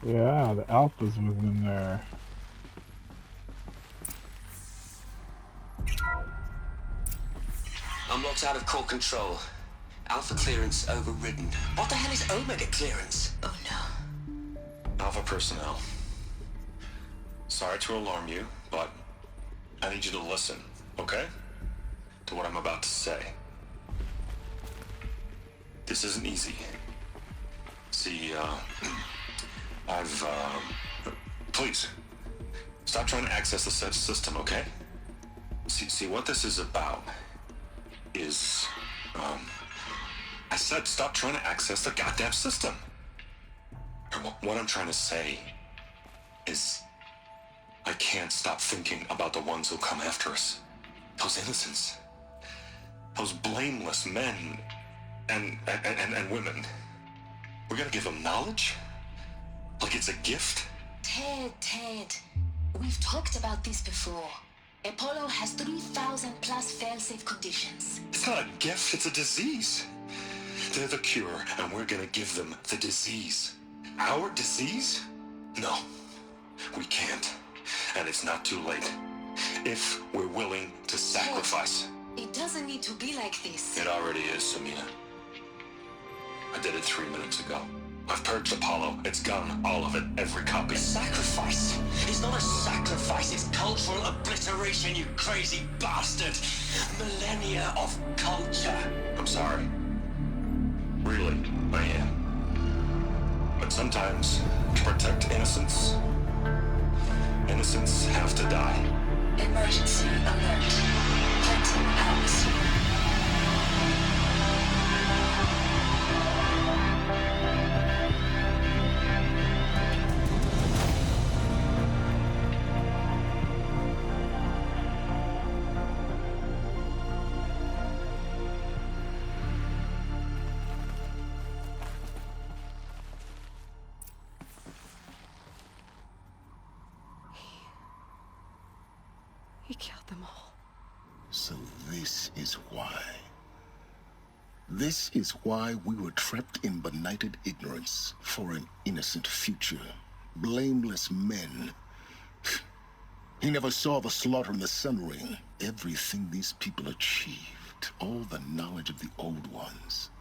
Yeah, the Alphas was in there. I'm locked out of core control. Alpha clearance overridden. What the hell is Omega clearance? Oh no. Alpha personnel. Sorry to alarm you, but I need you to listen, okay? To what I'm about to say. This isn't easy. See, please, stop trying to access the said system, okay? See, what this is about is, I said stop trying to access the goddamn system. And what I'm trying to say is, I can't stop thinking about the ones who come after us. Those innocents. Those blameless men and women. We're gonna give them knowledge? Like it's a gift? Ted. We've talked about this before. Apollo has 3,000 plus fail-safe conditions. It's not a gift, it's a disease. They're the cure, and we're gonna give them the disease. Our disease? No, we can't. And it's not too late. If we're willing to sacrifice. It doesn't need to be like this. It already is, Samina. I did it 3 minutes ago. I've purged Apollo. It's gone. All of it. Every copy. Sacrifice? It's not a sacrifice. It's cultural obliteration, you crazy bastard. Millennia of culture. I'm sorry. Really, I am. But sometimes, to protect innocence, innocents have to die. Emergency alert. Planting atmosphere. He killed them all. So this is why. This is why we were trapped in benighted ignorance for an innocent future. Blameless men. He never saw the slaughter in the Sun Ring. Everything these people achieved, all the knowledge of the old ones,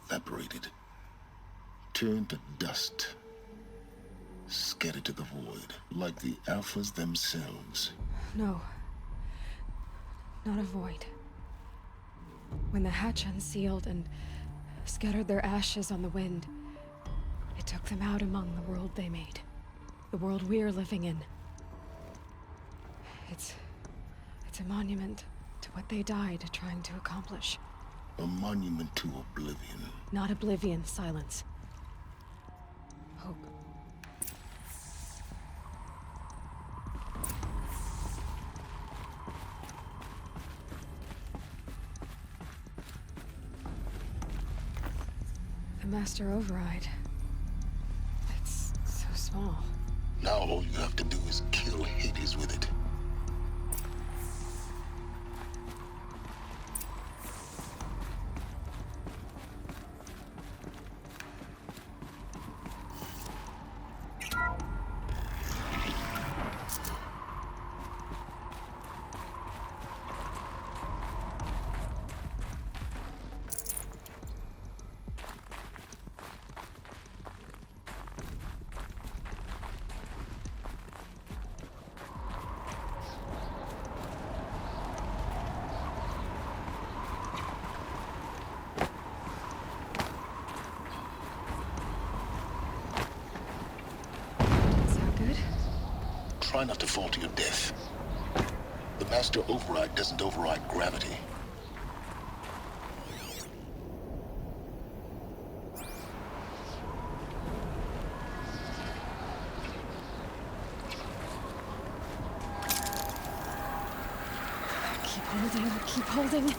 evaporated, turned to dust, scattered to the void, like the Alphas themselves. No. Not a void. When the hatch unsealed and scattered their ashes on the wind, it took them out among the world they made. The world we're living in. It's a monument to what they died trying to accomplish. A monument to oblivion. Not oblivion, Sylens. Hope. The Master Override. It's so small. Now all you have to do is kill Hades with it. Try not to fall to your death. The Master Override doesn't override gravity. Keep holding.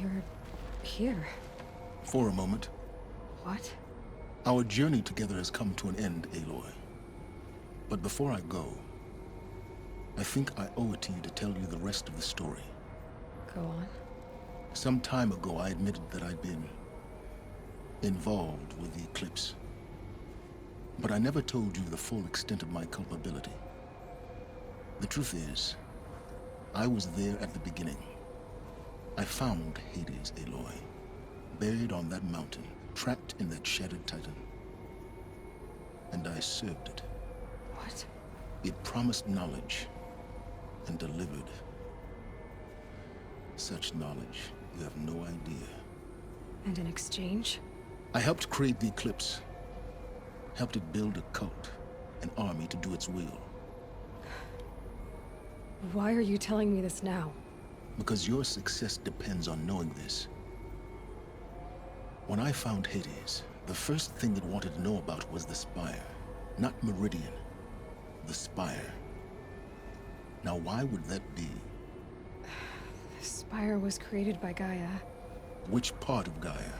You're here. For a moment. What? Our journey together has come to an end, Aloy. But before I go, I think I owe it to you to tell you the rest of the story. Go on. Some time ago, I admitted that I'd been involved with the eclipse. But I never told you the full extent of my culpability. The truth is, I was there at the beginning. I found Hades, Aloy, buried on that mountain, trapped in that shattered titan. And I served it. What? It promised knowledge and delivered. Such knowledge, you have no idea. And in exchange? I helped create the Eclipse. Helped it build a cult, an army to do its will. Why are you telling me this now? Because your success depends on knowing this. When I found Hades, the first thing it wanted to know about was the Spire. Not Meridian. The Spire. Now why would that be? The Spire was created by Gaia. Which part of Gaia?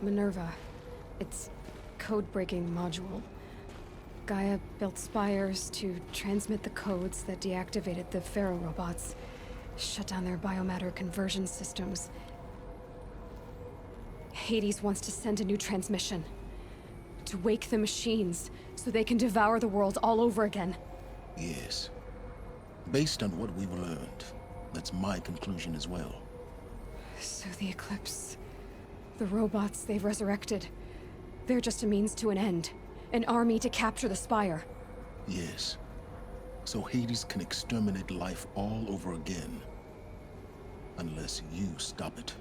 Minerva. Its code-breaking module. Gaia built spires to transmit the codes that deactivated the Pharaoh robots, shut down their biomatter conversion systems. Hades wants to send a new transmission. To wake the machines, so they can devour the world all over again. Yes. Based on what we've learned, that's my conclusion as well. So the Eclipse... the robots they've resurrected... they're just a means to an end. An army to capture the Spire. Yes. So Hades can exterminate life all over again. Unless you stop it.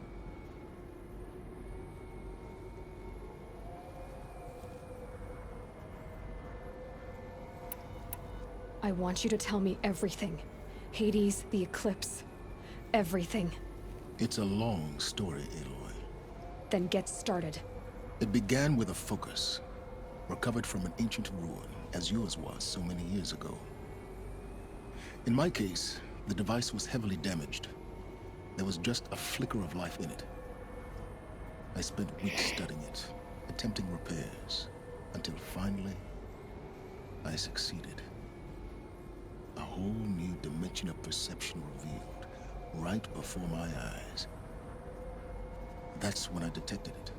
I want you to tell me everything. Hades, the Eclipse. Everything. It's a long story, Aloy. Then get started. It began with a focus. Recovered from an ancient ruin, as yours was so many years ago. In my case, the device was heavily damaged. There was just a flicker of life in it. I spent weeks studying it, attempting repairs, until finally, I succeeded. A whole new dimension of perception revealed, right before my eyes. That's when I detected it.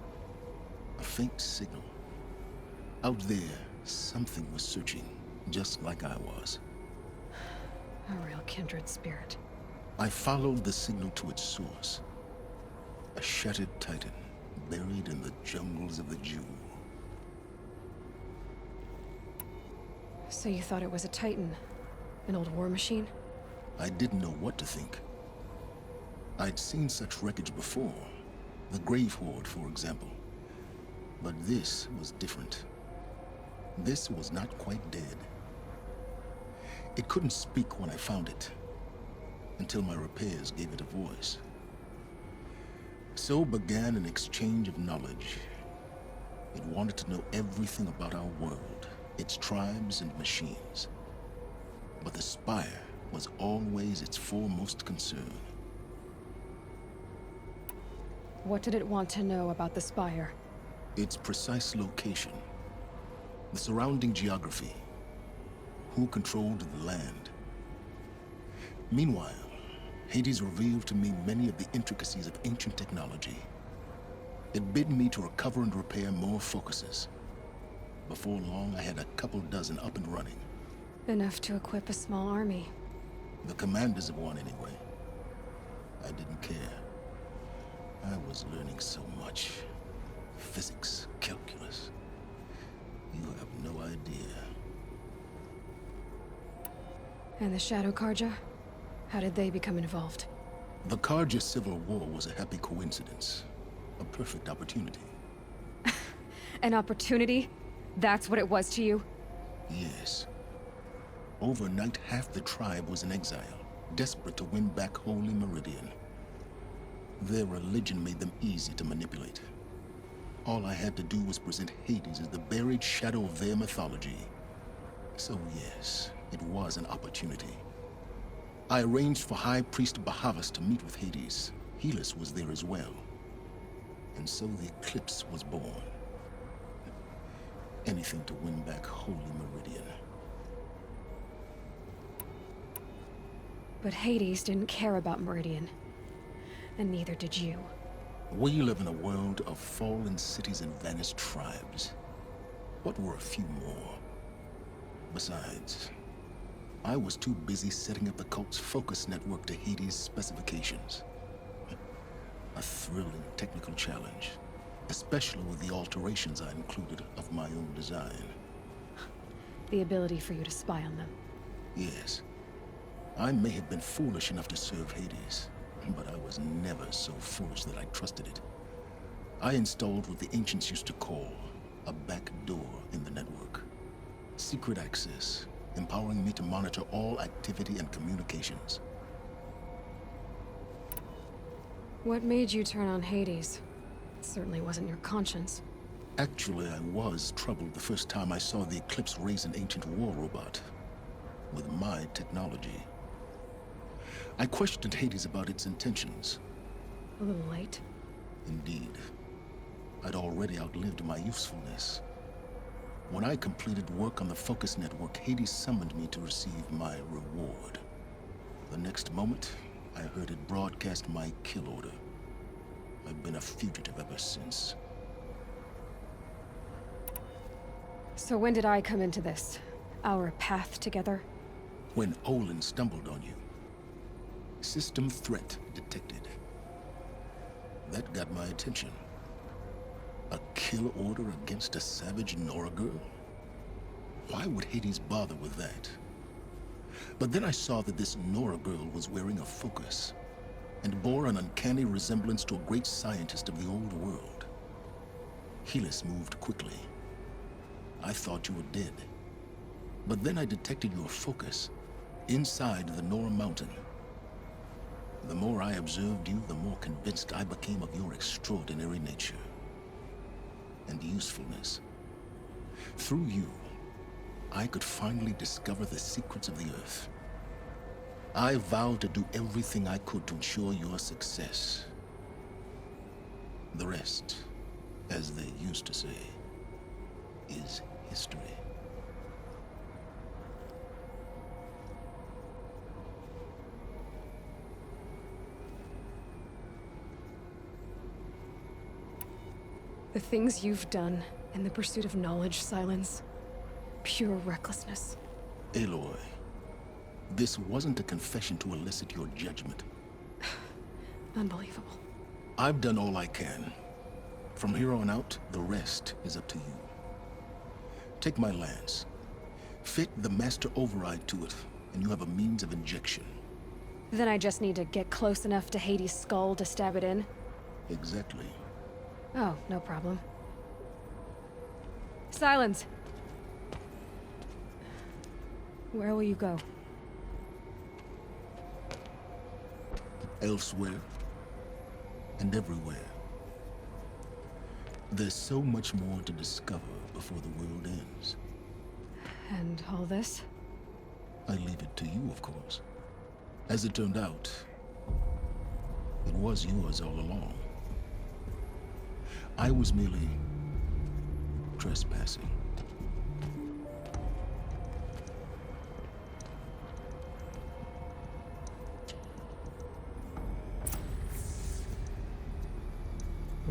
A faint signal. Out there, something was searching, just like I was. A real kindred spirit. I followed the signal to its source. A shattered titan, buried in the jungles of the Jewel. So you thought it was a Titan? An old war machine? I didn't know what to think. I'd seen such wreckage before. The Grave Horde, for example. But this was different. This was not quite dead. It couldn't speak when I found it, until my repairs gave it a voice. So began an exchange of knowledge. It wanted to know everything about our world, its tribes and machines. But the Spire was always its foremost concern. What did it want to know about the Spire? Its precise location. The surrounding geography. Who controlled the land. Meanwhile, Hades revealed to me many of the intricacies of ancient technology. It bid me to recover and repair more focuses. Before long, I had a couple dozen up and running. Enough to equip a small army. The commanders of one, anyway. I didn't care. I was learning so much. Physics, calculus. You have no idea. And the Shadow Karja? How did they become involved? The Karja Civil War was a happy coincidence. A perfect opportunity. An opportunity? That's what it was to you? Yes. Overnight, half the tribe was in exile, desperate to win back Holy Meridian. Their religion made them easy to manipulate. All I had to do was present Hades as the buried shadow of their mythology. So yes, it was an opportunity. I arranged for High Priest Bahavas to meet with Hades. Helis was there as well. And so the eclipse was born. Anything to win back Holy Meridian. But Hades didn't care about Meridian. And neither did you. We live in a world of fallen cities and vanished tribes. What were a few more? Besides, I was too busy setting up the cult's focus network to Hades' specifications. A thrilling technical challenge, especially with the alterations I included of my own design. The ability for you to spy on them. Yes, I may have been foolish enough to serve Hades, but I was never so foolish that I trusted it. I installed what the ancients used to call a back door in the network. Secret access, empowering me to monitor all activity and communications. What made you turn on Hades? It certainly wasn't your conscience. Actually, I was troubled the first time I saw the Eclipse raise an ancient war robot with my technology. I questioned Hades about its intentions. A little late. Indeed. I'd already outlived my usefulness. When I completed work on the Focus Network, Hades summoned me to receive my reward. The next moment, I heard it broadcast my kill order. I've been a fugitive ever since. So when did I come into this? Our path together? When Olin stumbled on you. System threat detected. That got my attention. A kill order against a savage Nora girl? Why would Hades bother with that? But then I saw that this Nora girl was wearing a focus, and bore an uncanny resemblance to a great scientist of the old world. Helis moved quickly. I thought you were dead. But then I detected your focus inside the Nora mountain. The more I observed you, the more convinced I became of your extraordinary nature and usefulness. Through you, I could finally discover the secrets of the Earth. I vowed to do everything I could to ensure your success. The rest, as they used to say, is history. The things you've done in the pursuit of knowledge, Sylens. Pure recklessness. Aloy, this wasn't a confession to elicit your judgment. Unbelievable. I've done all I can. From here on out, the rest is up to you. Take my lance. Fit the master override to it, and you have a means of injection. Then I just need to get close enough to Hades' skull to stab it in? Exactly. Oh, no problem. Sylens! Where will you go? Elsewhere. And everywhere. There's so much more to discover before the world ends. And all this? I leave it to you, of course. As it turned out, it was yours all along. I was merely trespassing.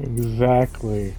Exactly.